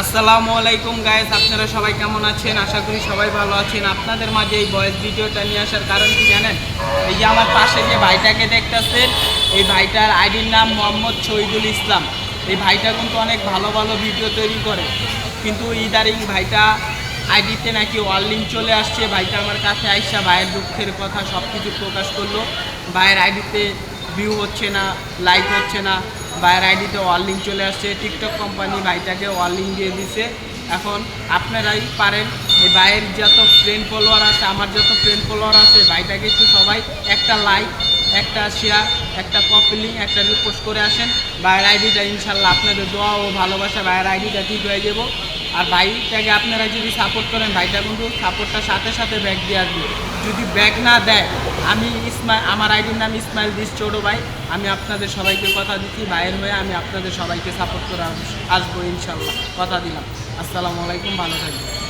আসসালামু আলাইকুম গাইস, আপনারা সবাই কেমন আছেন? আশা করি সবাই ভালো আছেন। আপনাদের মাঝে এই ভয়েস ভিডিওটা নিয়ে আসার কারণ কি জানেন? এই যে আমার পাশে যে ভাইটাকে দেখতেছেন, এই ভাইটার আইডির নাম মোহাম্মদ শহীদুল ইসলাম। এই ভাইটা কিন্তু অনেক ভালো ভালো ভিডিও তৈরি করে, কিন্তু ইদারিং ভাইটা আইডিতে নাকি ওয়ার্লিং চলে আসছে। ভাইটা আমার কাছে আইসা ভাইয়ের দুঃখের কথা সব কিছু প্রকাশ করলো। ভাইয়ের আইডিতে ভিউ হচ্ছে না, লাইক হচ্ছে না, ভাইয়ের আইডিতে ওয়ার্লিং চলে আসছে। টিকটক কোম্পানি ভাইটাকে ওয়ার্লিং দিয়ে দিছে। এখন আপনারাই পারেন, এই ভাইয়ের যত ফ্রেন্ড ফলোয়ার আছে, আমার যত ফ্রেন্ড ফলোয়ার আছে, ভাইটাকে একটু সবাই একটা লাইক, একটা শেয়ার, একটা কপি লিঙ্ক, একটা রিপোস্ট করে আসেন। ভাইয়ের আইডিটা ইনশাল্লাহ আপনাদের দোয়া ও ভালোবাসা ভাইয়ের আইডিটা ঠিক হয়ে যাব। আর ভাইটাকে আপনারা যদি সাপোর্ট করেন, ভাইটা কিন্তু সাপোর্টটার সাথে সাথে ব্যাক দিয়ে আসবে। যদি ব্যাক না দেয়, আমি আমার আইডির নাম ইসমাইল দিস ছোটো ভাই। আমি আপনাদের সবাইকে কথা দিচ্ছি, ভাইয়ের হয়ে আমি আপনাদের সবাইকে সাপোর্ট করে আসবো ইনশাল্লাহ, কথা দিলাম। আসসালামু আলাইকুম, ভালো থাকবেন।